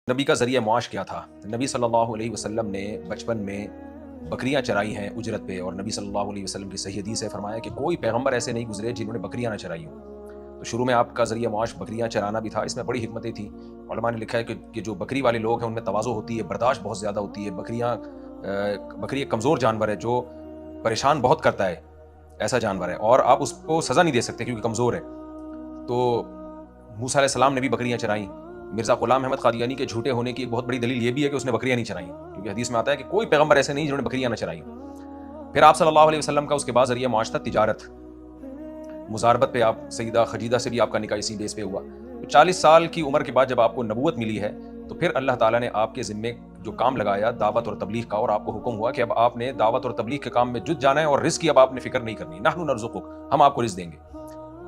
نبی کا ذریعہ معاش کیا تھا؟ نبی صلی اللہ علیہ وسلم نے بچپن میں بکریاں چرائی ہیں اجرت پہ، اور نبی صلی اللہ علیہ وسلم کی صحیح حدیث ہے فرمایا کہ کوئی پیغمبر ایسے نہیں گزرے جنہوں نے بکریاں نہ چرائی ہوں۔ تو شروع میں آپ کا ذریعہ معاش بکریاں چرانا بھی تھا، اس میں بڑی حکمتیں تھیں۔ علماء نے لکھا ہے کہ جو بکری والے لوگ ہیں ان میں تواضع ہوتی ہے، برداشت بہت زیادہ ہوتی ہے۔ بکری ایک کمزور جانور ہے جو پریشان بہت کرتا ہے، ایسا جانور ہے، اور آپ اس کو سزا نہیں دے سکتے کیونکہ کمزور ہے۔ تو موسیٰ علیہ السلام نے بھی بکریاں چرائیں۔ مرزا غلام احمد قادیانی کے جھوٹے ہونے کی ایک بہت بڑی دلیل یہ بھی ہے کہ اس نے بکریاں نہیں چرائیں، کیونکہ حدیث میں آتا ہے کہ کوئی پیغمبر ایسے نہیں جنہوں نے بکریاں نہ چرائیں۔ پھر آپ صلی اللہ علیہ وسلم کا اس کے بعد ذریعہ معاش تھا تجارت، مزاربت پہ۔ آپ سیدہ خدیجہ سے بھی آپ کا نکاح اسی بیس پہ ہوا۔ 40 سال کی عمر کے بعد جب آپ کو نبوت ملی ہے تو پھر اللہ تعالیٰ نے آپ کے ذمے جو کام لگایا دعوت اور تبلیغ کا، اور آپ کو حکم ہوا کہ اب آپ نے دعوت اور تبلیغ کے کام میں جٹ جانا ہے، اور رزق کی اب آپ نے فکر نہیں کرنی، نحن نرزقک، ہم آپ کو رزق دیں گے۔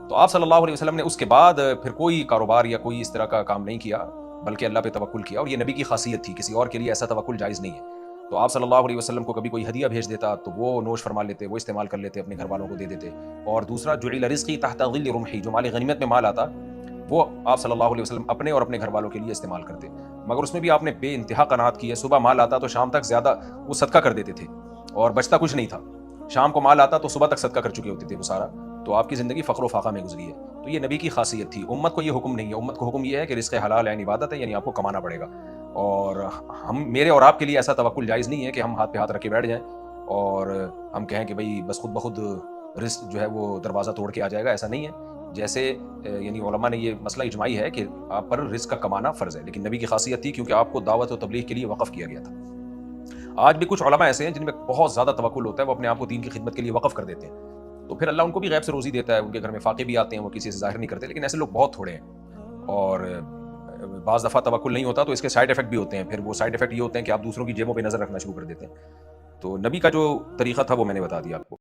تو آپ صلی اللہ علیہ وسلم نے اس کے بعد پھر کوئی کاروبار یا کوئی اس طرح کا کام نہیں کیا، بلکہ اللہ پہ توکل کیا، اور یہ نبی کی خاصیت تھی، کسی اور کے لیے ایسا توکل جائز نہیں ہے۔ تو آپ صلی اللہ علیہ وسلم کو کبھی کوئی ہدیہ بھیج دیتا تو وہ نوش فرما لیتے، وہ استعمال کر لیتے، اپنے گھر والوں کو دے دیتے۔ اور دوسرا جعل رزقی تحت ظل رمحی، جو مال غنیمت میں مال آتا وہ آپ صلی اللہ علیہ وسلم اپنے اور اپنے گھر والوں کے لیے استعمال کرتے، مگر اس میں بھی آپ نے بے انتہا قناعت کی ہے۔ صبح مال آتا تو شام تک زیادہ وہ صدقہ کر دیتے تھے، اور بچتا کچھ نہیں تھا۔ شام کو مال آتا تو صبح تک صدقہ کر چکے ہوتے تھے وہ سارا۔ تو آپ کی زندگی فقر و فاقہ میں گزری ہے۔ تو یہ نبی کی خاصیت تھی۔ امت کو یہ حکم نہیں ہے، امت کو حکم یہ ہے کہ رزق حلال یعنی عبادت ہے، یعنی آپ کو کمانا پڑے گا۔ اور میرے اور آپ کے لیے ایسا توکل جائز نہیں ہے کہ ہم ہاتھ پہ ہاتھ رکھ کے بیٹھ جائیں اور ہم کہیں کہ بھئی بس خود بخود رزق جو ہے وہ دروازہ توڑ کے آ جائے گا، ایسا نہیں ہے۔ جیسے یعنی علماء نے یہ مسئلہ اجماعی ہے کہ آپ پر رزق کا کمانا فرض ہے، لیکن نبی کی خاصیت تھی کیونکہ آپ کو دعوت و تبلیغ کے لیے وقف کیا گیا تھا۔ آج بھی کچھ علماء ایسے ہیں جن میں بہت زیادہ توکل ہوتا ہے، وہ اپنے آپ کو دین کی خدمت کے لیے وقف کر دیتے ہیں، تو پھر اللہ ان کو بھی غیب سے روزی دیتا ہے، ان کے گھر میں فاقے بھی آتے ہیں، وہ کسی سے ظاہر نہیں کرتے، لیکن ایسے لوگ بہت تھوڑے ہیں۔ اور بعض دفعہ توکل نہیں ہوتا تو اس کے سائیڈ ایفیکٹ بھی ہوتے ہیں، پھر وہ سائیڈ ایفیکٹ یہ ہوتے ہیں کہ آپ دوسروں کی جیبوں پہ نظر رکھنا شروع کر دیتے ہیں۔ تو نبی کا جو طریقہ تھا وہ میں نے بتا دیا آپ کو۔